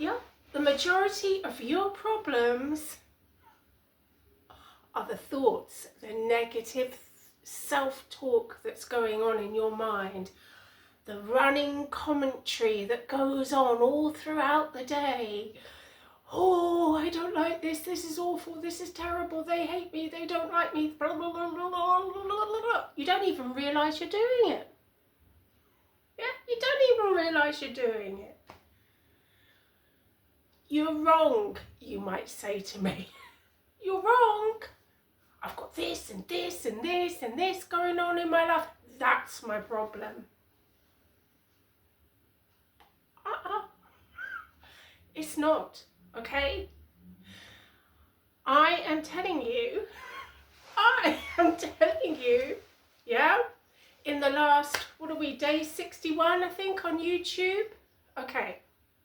Yeah, the majority of your problems are the thoughts, the negative self-talk that's going on in your mind, the running commentary that goes on all throughout the day. Oh, I don't like this, this is awful, this is terrible, they hate me, they don't like me, blah, blah, blah, blah, blah, blah, blah. You don't even realise you're doing it. Yeah, you don't even realise you're doing it. You're wrong, you might say to me. You're wrong. I've got this and this and this and this going on in my life. That's my problem. It's not, okay? I am telling you, yeah, in the last, what are we, day 61, I think, on YouTube? Okay,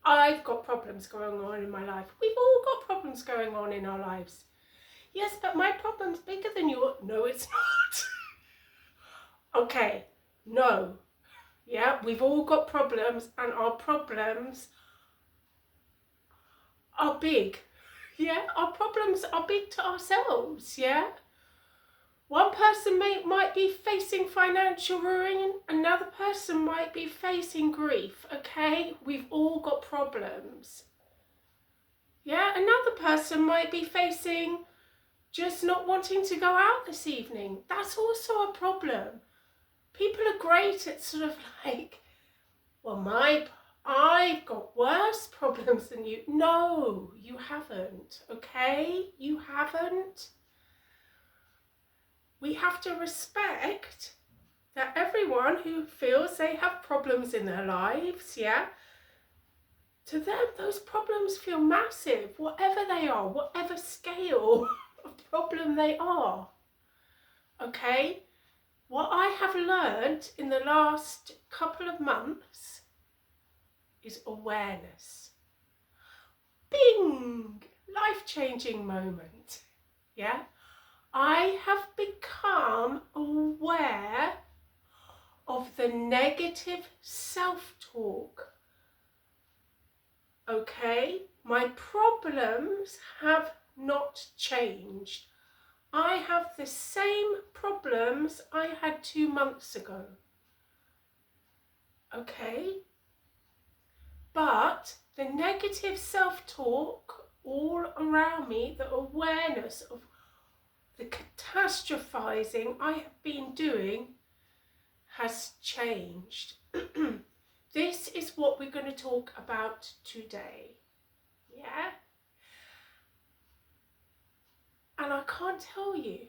I've got problems going on in my life. We've all got problems going on in our lives. Yes, but my problem's bigger than yours. No, it's not. Okay, no. Yeah, we've all got problems, and our problems are big. Yeah, our problems are big to ourselves. Yeah. One person might be facing financial ruin, another person might be facing grief, okay? We've all got problems. Yeah, another person might be facing just not wanting to go out this evening. That's also a problem. People are great at sort of like, well, I've got worse problems than you. No, you haven't, okay? You haven't. We have to respect that everyone who feels they have problems in their lives, yeah, to them those problems feel massive, whatever they are, whatever scale of problem they are, okay? What I have learned in the last couple of months is awareness. Bing! Life-changing moment, yeah? I have become aware of the negative self-talk. Okay, my problems have not changed. I have the same problems I had 2 months ago. Okay, but the negative self-talk all around me, the awareness of the catastrophizing I have been doing has changed. This is what we're going to talk about today. Yeah? And I can't tell you,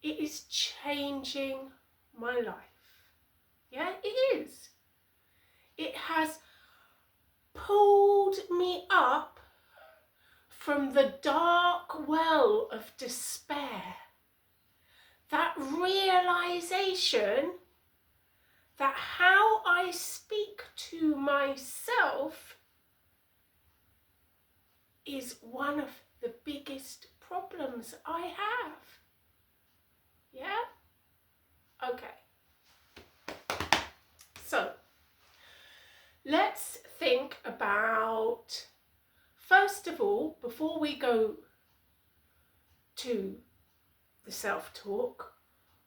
it is changing my life. Yeah, it is. It has pulled me up from the dark well of despair. That realization that how I speak to myself is one of the biggest problems I have. Yeah? Okay. So, let's think about, first of all, before we go to the self-talk,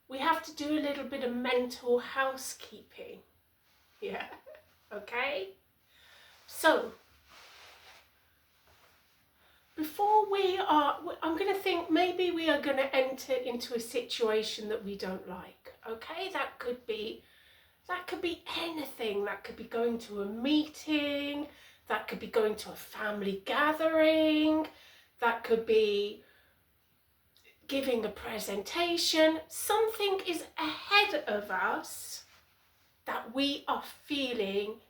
we have to do a little bit of mental housekeeping. Yeah, okay? So, before I'm going to think maybe we are going to enter into a situation that we don't like, okay? That could be anything. That could be going to a meeting, that could be going to a family gathering, that could be giving a presentation. Something is ahead of us that we are feeling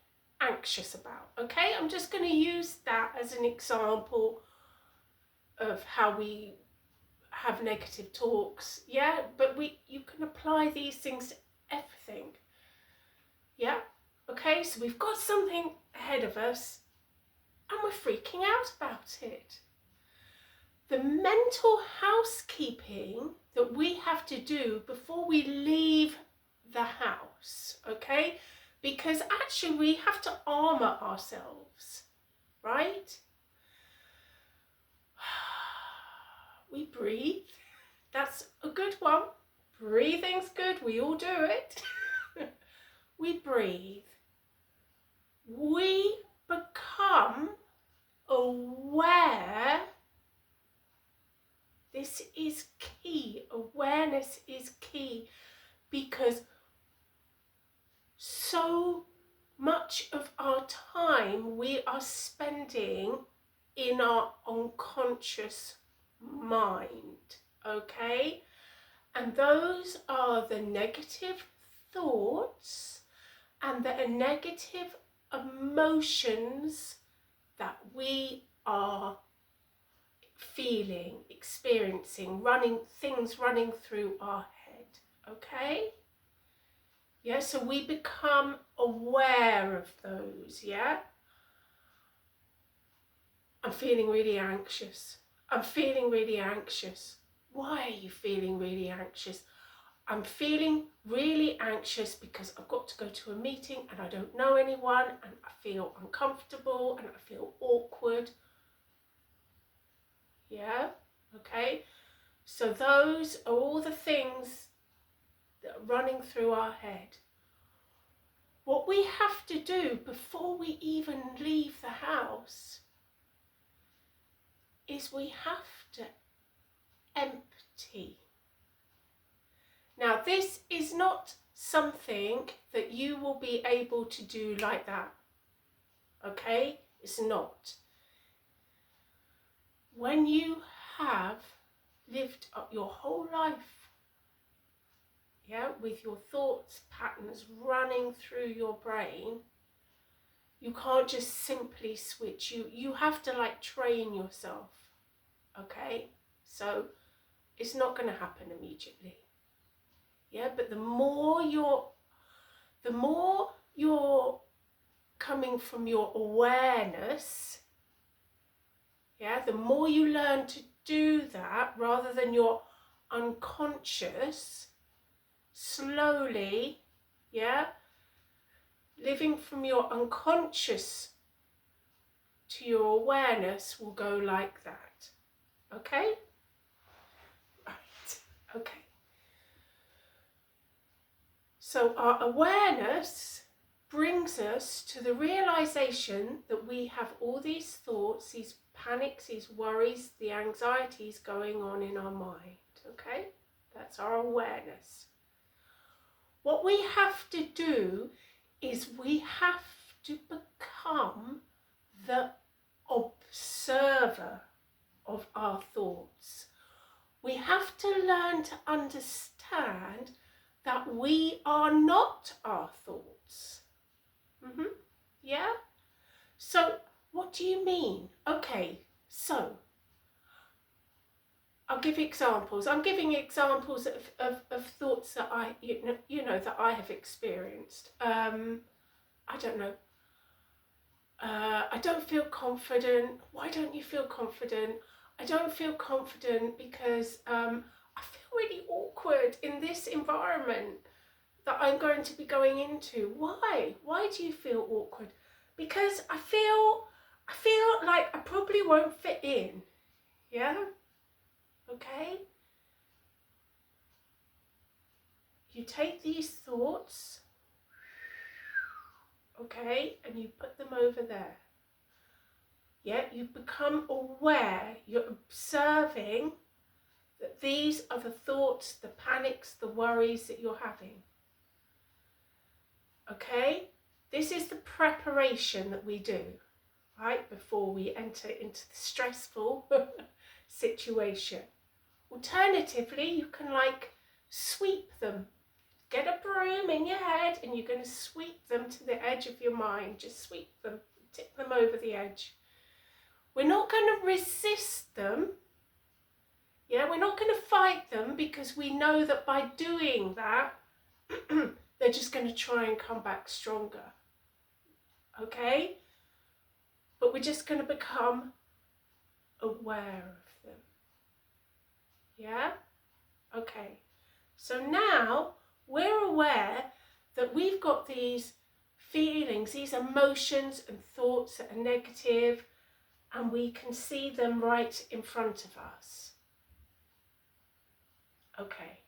anxious about, okay? I'm just going to use that as an example of how we have negative talks, yeah? But you can apply these things to everything, yeah? Okay, so we've got something ahead of us and we're freaking out about it. The mental housekeeping that we have to do before we leave the house, okay? Because actually we have to armor ourselves, right? We breathe. That's a good one. Breathing's good. We all do it. We breathe. We become aware. This is key. Awareness is key, because so much of our time we are spending in our unconscious mind, okay? And those are the negative thoughts and the negative emotions that we are feeling, experiencing, things running through our head, okay? Yeah, so we become aware of those, yeah? I'm feeling really anxious. I'm feeling really anxious. Why are you feeling really anxious? I'm feeling really anxious because I've got to go to a meeting and I don't know anyone and I feel uncomfortable and I feel awkward. Yeah, okay? So those are all the things that are running through our head. What we have to do before we even leave the house is we have to empty. Now, this is not something that you will be able to do like that, okay? It's not. When you have lived up your whole life, yeah, with your thoughts patterns running through your brain, you can't just simply switch. You have to like train yourself, okay? So it's not going to happen immediately. Yeah, but the more you're coming from your awareness, yeah, the more you learn to do that rather than your unconscious, slowly, yeah, living from your unconscious to your awareness will go like that. Okay? Right. Okay. So our awareness brings us to the realization that we have all these thoughts, these panics, these worries, the anxieties going on in our mind. Okay? That's our awareness. What we have to do is we have to become the observer of our thoughts. We have to learn to understand that we are not our thoughts. Yeah? So, what do you mean? Okay, so, I'll give examples. I'm giving examples of thoughts that that I have experienced. I don't know. I don't feel confident. Why don't you feel confident? I don't feel confident because I feel really awkward in this environment that I'm going to be going into. Why? Why do you feel awkward? Because I feel like I probably won't fit in. Yeah? Okay? You take these thoughts, okay, and you put them over there. Yeah, you become aware, you're observing that these are the thoughts, the panics, the worries that you're having. Okay? This is the preparation that we do, right, before we enter into the stressful situation. Alternatively, you can like sweep them. Get a broom in your head and you're going to sweep them to the edge of your mind. Just sweep them, tip them over the edge. We're not going to resist them. Yeah, we're not going to fight them because we know that by doing that, they're just going to try and come back stronger. Okay? But we're just going to become aware of them. Yeah? Okay. So now we're aware that we've got these feelings, these emotions and thoughts that are negative, and we can see them right in front of us. Okay.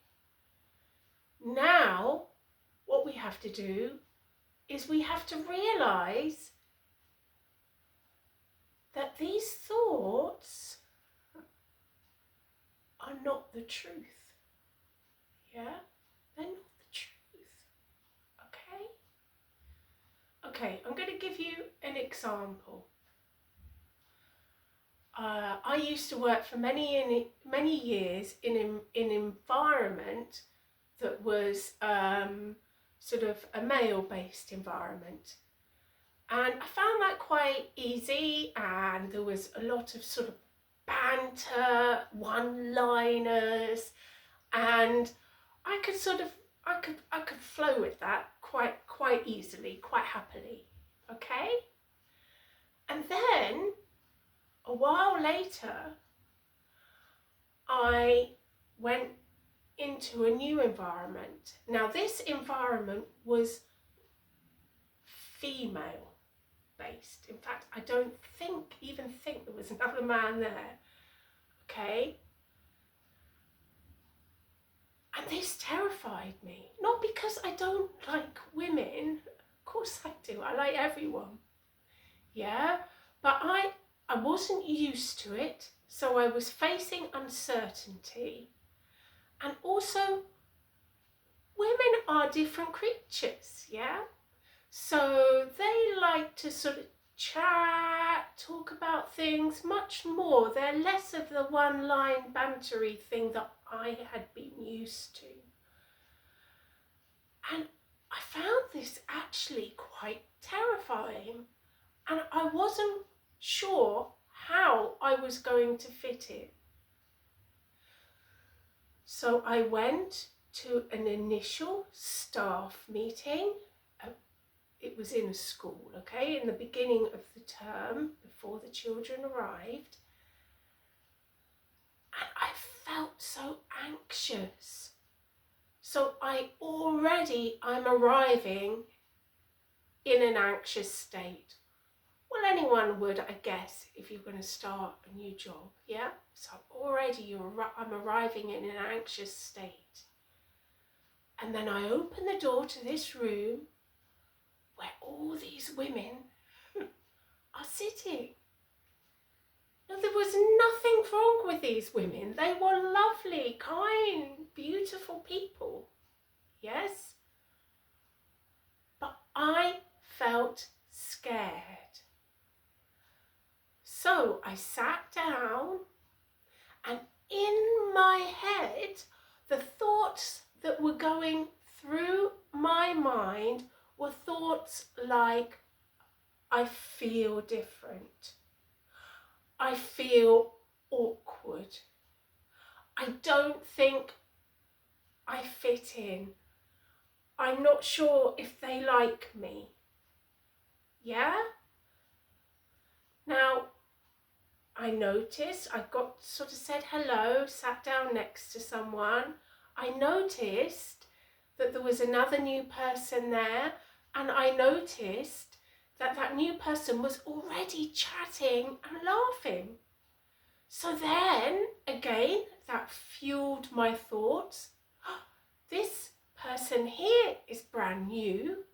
Now, what we have to do is we have to realize that these thoughts are not the truth. Yeah? They're not the truth. Okay? Okay, I'm going to give you an example. I used to work for many years in an environment that was sort of a male-based environment. And I found that quite easy, and there was a lot of sort of banter, one-liners, and I could flow with that quite easily, quite happily. Okay? And then a while later, I went into a new environment. Now, this environment was female based. In fact, I don't even think there was another man there. Okay? And this terrified me. Not because I don't like women. Of course I do. I like everyone. Yeah? But I wasn't used to it. So I was facing uncertainty. And also, women are different creatures, yeah? So they like to sort of chat, talk about things much more. They're less of the one-line bantery thing that I had been used to. And I found this actually quite terrifying. And I wasn't sure how I was going to fit in. So I went to an initial staff meeting. It was in a school, okay, in the beginning of the term, before the children arrived. And I felt so anxious. So I'm arriving in an anxious state. Well, anyone would, I guess, if you're going to start a new job, yeah? So I'm arriving in an anxious state. And then I open the door to this room where all these women are sitting. Now, there was nothing wrong with these women. They were lovely, kind, beautiful people. Yes? But I felt scared. So I sat down, and in my head, the thoughts that were going through my mind were thoughts like, I feel different. I feel awkward. I don't think I fit in. I'm not sure if they like me. Yeah? Now, I noticed, I sort of said hello, sat down next to someone. I noticed that there was another new person there, and I noticed that that new person was already chatting and laughing. So then, again, that fueled my thoughts. This person here is brand new,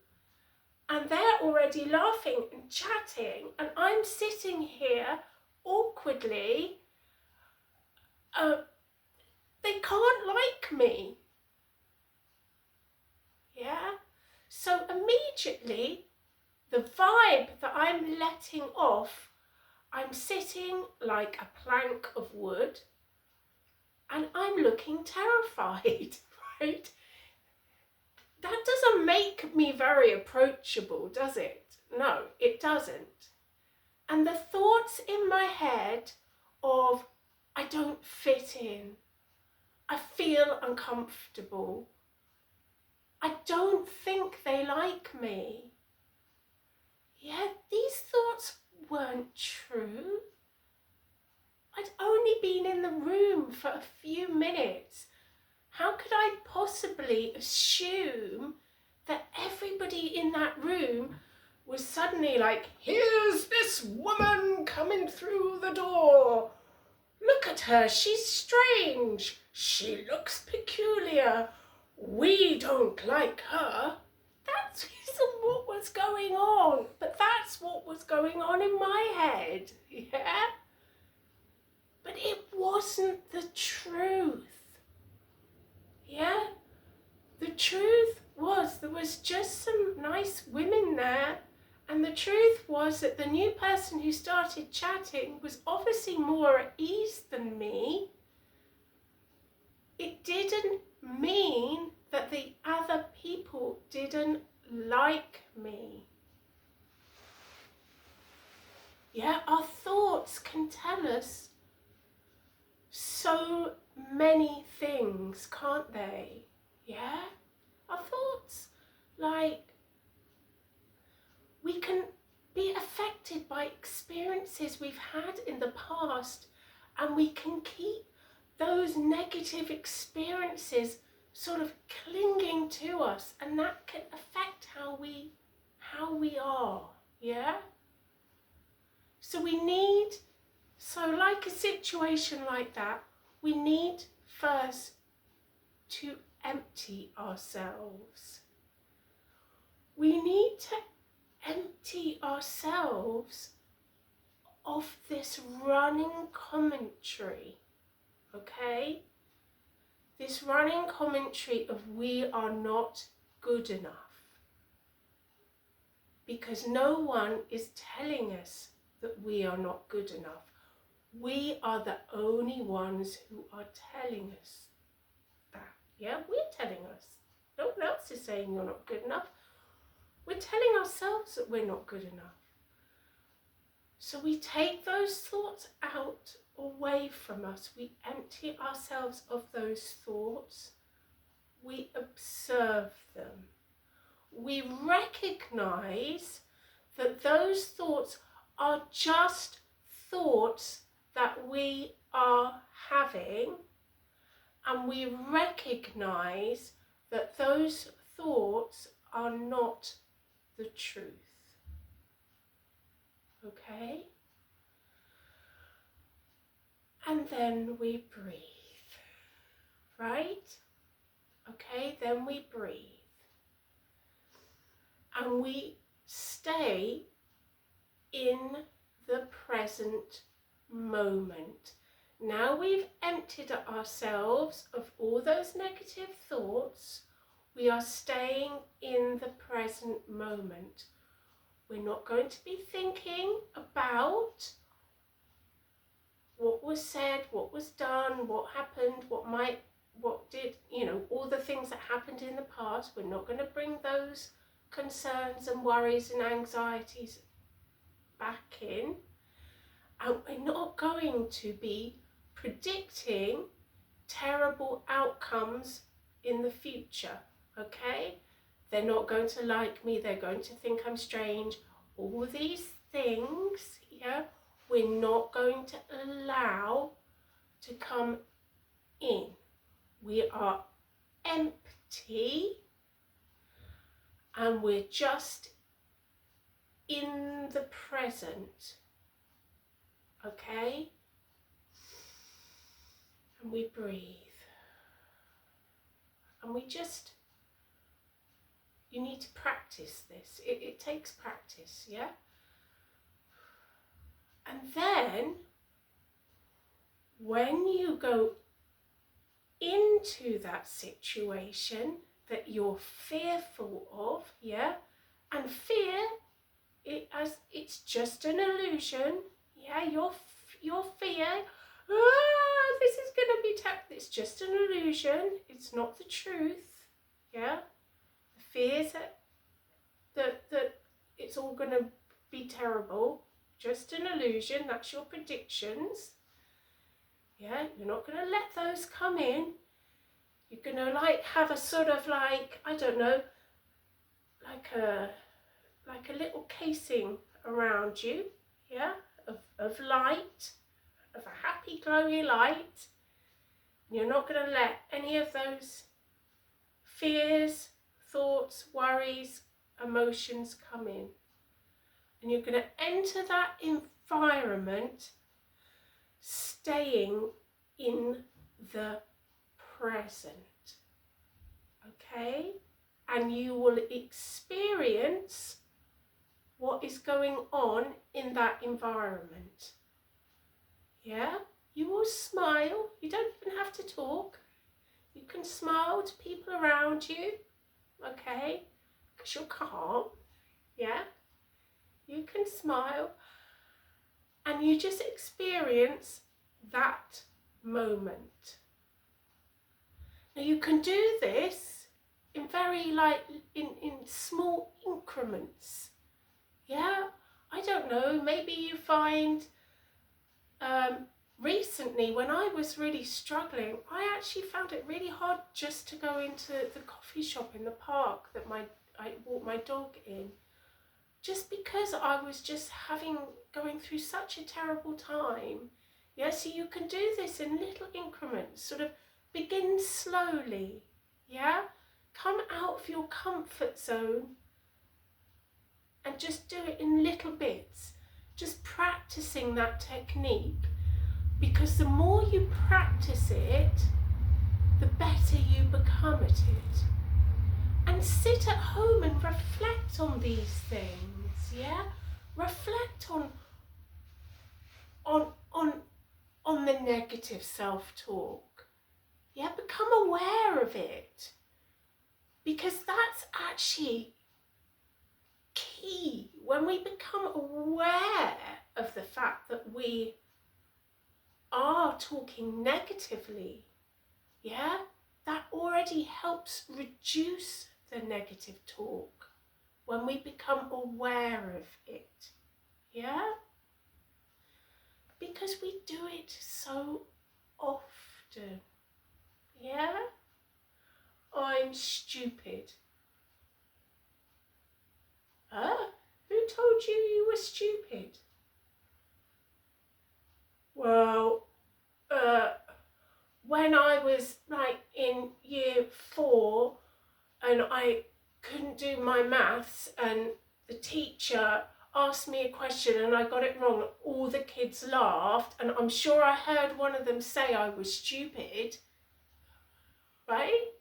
and they're already laughing and chatting, and I'm sitting here awkwardly. They can't like me. Yeah? So immediately, the vibe that I'm letting off, I'm sitting like a plank of wood, and I'm looking terrified, right? That doesn't make me very approachable, does it? No, it doesn't. And the thoughts in my head of, I don't fit in, I feel uncomfortable, I don't think they like me. Yeah, these thoughts weren't true. I'd only been in the room for a few minutes. How could I possibly assume that everybody in that room was suddenly like, here's this woman coming through the door. Look at her, she's strange. She looks peculiar. We don't like her. That's what was going on. But that's what was going on in my head. Yeah? But it wasn't the truth. Yeah? The truth was there was just some nice women there. And the truth was that the new person who started chatting was obviously more at ease than me. It didn't mean that the other people didn't like me. Yeah, our thoughts can tell us so many things, can't they? Yeah? Our thoughts, like, we can be affected by experiences we've had in the past, and we can keep those negative experiences sort of clinging to us, and that can affect how we are. Yeah? So like a situation like that, we need first to empty ourselves. We need to empty ourselves of this running commentary, okay? This running commentary of we are not good enough. Because no one is telling us that we are not good enough. We are the only ones who are telling us that. Yeah, we're telling us. No one else is saying you're not good enough. We're telling ourselves that we're not good enough. So we take those thoughts out, away from us. We empty ourselves of those thoughts. We observe them. We recognize that those thoughts are just thoughts that we are having, and we recognize that those thoughts are not the truth. Okay? And then we breathe, right? Okay, then we breathe. And we stay in the present moment. Now we've emptied ourselves of all those negative thoughts, we are staying in the present moment. We're not going to be thinking about what was said, what was done, what happened, all the things that happened in the past. We're not going to bring those concerns and worries and anxieties back in. And we're not going to be predicting terrible outcomes in the future, okay? They're not going to like me, they're going to think I'm strange. All these things, yeah, we're not going to allow to come in. We are empty and we're just in the present, okay? And we breathe. And you need to practice this. It takes practice, yeah? And then, when you go into that situation that you're fearful of, yeah? And fear, it's just an illusion, yeah? Your fear, this is going to be it's just an illusion, it's not the truth, yeah? The fears that it's all going to be terrible, just an illusion, that's your predictions, yeah? You're not going to let those come in. You're going to have a sort of I don't know, like a little casing around you, yeah, of light, of a happy glowy light. You're not going to let any of those fears, thoughts, worries, emotions come in. And you're going to enter that environment staying in the present. Okay? And you will experience what is going on in that environment. Yeah? You will smile. You don't even have to talk. You can smile to people around you. Okay? Because you're calm. Yeah? You can smile. And you just experience that moment. Now you can do this in in small increments. Yeah, I don't know, maybe you find recently when I was really struggling, I actually found it really hard just to go into the coffee shop in the park that I walk my dog in, just because I was just going through such a terrible time. Yeah, so you can do this in little increments, sort of begin slowly. Yeah, come out of your comfort zone and just do it in little bits, just practicing that technique, because the more you practice it, the better you become at it. And sit at home and reflect on these things. Yeah, reflect on the negative self-talk. Yeah, become aware of it, because that's actually key. When we become aware of the fact that we are talking negatively, yeah, that already helps reduce the negative talk when we become aware of it. Yeah, because we do it so often. Yeah, I'm stupid. Huh? Who told you you were stupid? Well, when I was like in year 4 and I couldn't do my maths and the teacher asked me a question and I got it wrong, all the kids laughed, and I'm sure I heard one of them say I was stupid, right?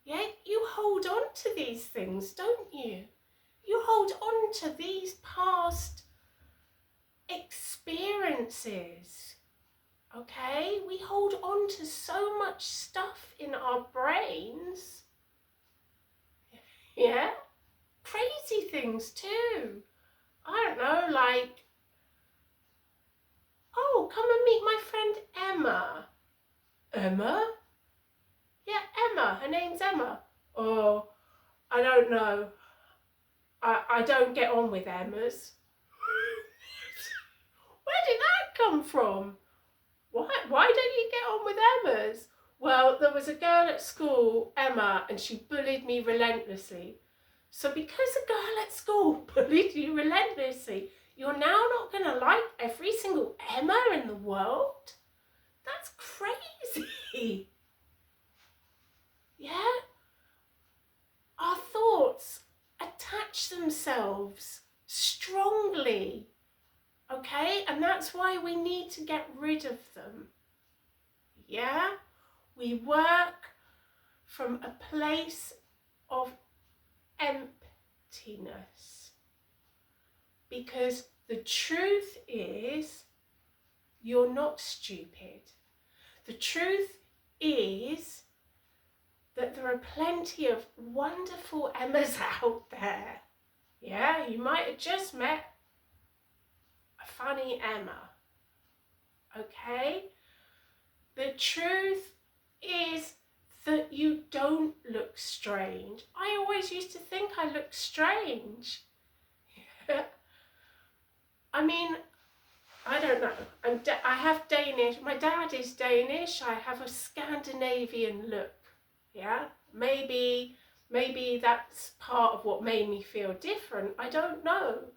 Yeah, you hold on to these things, don't you? You hold on to these past experiences, okay? We hold on to so much stuff in our brains, yeah? Crazy things too. I don't know, like, oh, come and meet my friend Emma. Emma? Yeah, Emma. Her name's Emma. Oh, I don't know. I don't get on with Emmas. Where did that come from? Why don't you get on with Emmas? Well, there was a girl at school, Emma, and she bullied me relentlessly. So because a girl at school bullied you relentlessly, you're now not going to like every single Emma in the world? That's crazy. Yeah? Our thoughts attach themselves strongly, okay? And that's why we need to get rid of them. Yeah? We work from a place of emptiness. Because the truth is, you're not stupid. The truth is that there are plenty of wonderful Emmas out there. Yeah, you might have just met a funny Emma. Okay? The truth is that you don't look strange. I always used to think I looked strange. I mean, I don't know. I have Danish. My dad is Danish. I have a Scandinavian look. Yeah, maybe that's part of what made me feel different. I don't know.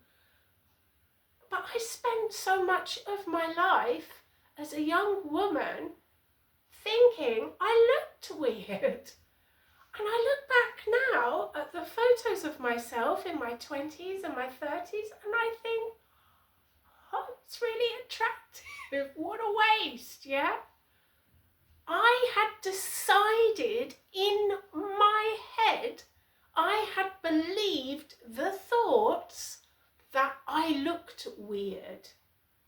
But I spent so much of my life as a young woman thinking I looked weird. And I look back now at the photos of myself in my 20s and my 30s, and I think, oh, it's really attractive. What a waste, yeah? I had decided in my head, I had believed the thoughts that I looked weird,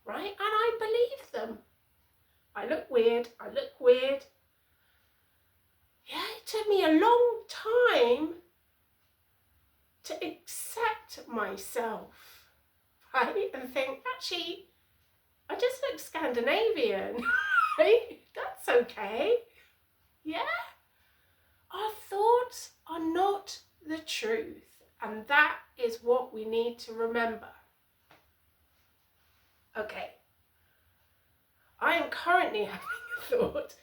right? And I believed them. I look weird, I look weird. Yeah, it took me a long time to accept myself, right? And think, actually, I just look Scandinavian, right? That's okay. Yeah? Our thoughts are not the truth, and that is what we need to remember. Okay, I am currently having a thought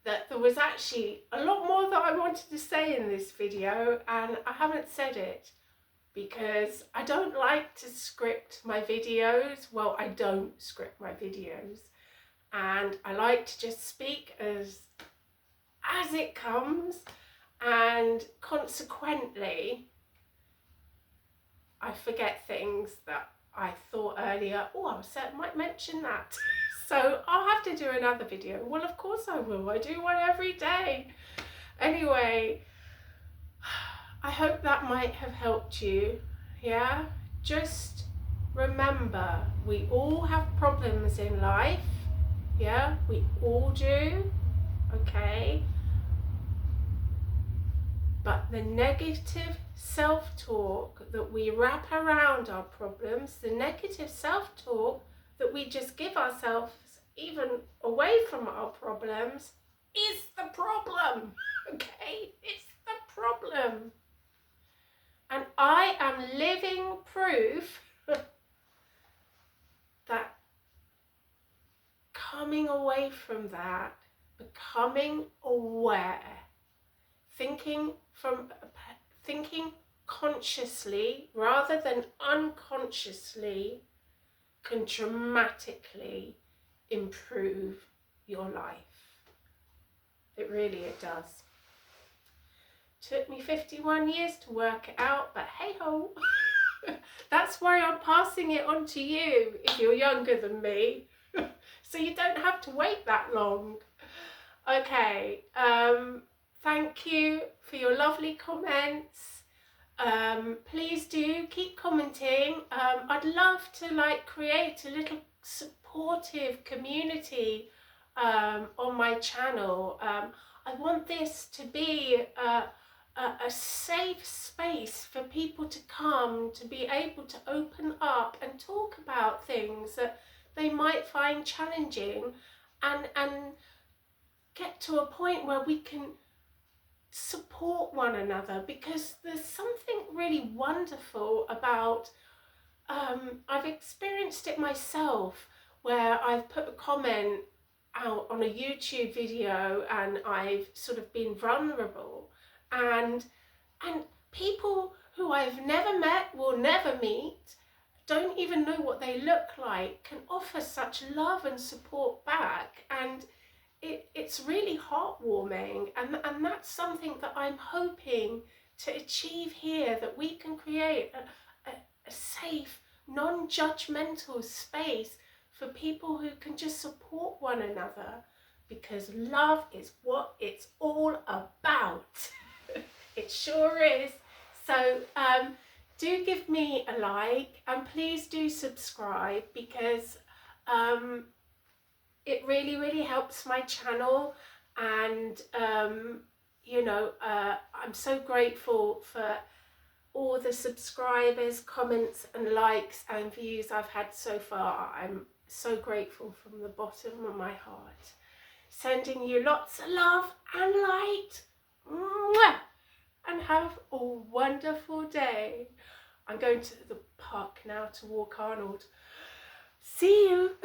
that there was actually a lot more that I wanted to say in this video, and I haven't said it because I don't like to script my videos. Well, I don't script my videos, and I like to just speak as it comes, and consequently I forget things that I thought earlier, oh, I might mention that. So I'll have to do another video. Well, of course I will. I do one every day. Anyway, I hope that might have helped you. Yeah? Just remember, we all have problems in life. Yeah? We all do. Okay? But the negative self-talk that we wrap around our problems, the negative self-talk that we just give ourselves even away from our problems, is the problem, okay? It's the problem. And I am living proof that coming away from that, becoming aware, thinking consciously rather than unconsciously can dramatically improve your life. It does. Took me 51 years to work it out, but hey ho. That's why I'm passing it on to you if you're younger than me. So you don't have to wait that long. Okay, thank you for your lovely comments. Please do keep commenting. I'd love to create a little supportive community on my channel. I want this to be a safe space for people to come, to be able to open up and talk about things that they might find challenging, and get to a point where we can support one another, because there's something really wonderful about, I've experienced it myself, where I've put a comment out on a YouTube video and I've sort of been vulnerable, and people who I've never met, will never meet, don't even know what they look like, can offer such love and support back, and it's really heartwarming, and that's something that I'm hoping to achieve here, that we can create a safe, non-judgmental space for people who can just support one another, because love is what it's all about. It sure is. So do give me a like, and please do subscribe, because it really helps my channel, and you know, I'm so grateful for all the subscribers, comments and likes and views I've had so far. I'm so grateful from the bottom of my heart. Sending you lots of love and light. Mwah! And have a wonderful day. I'm going to the park now to walk Arnold. See you.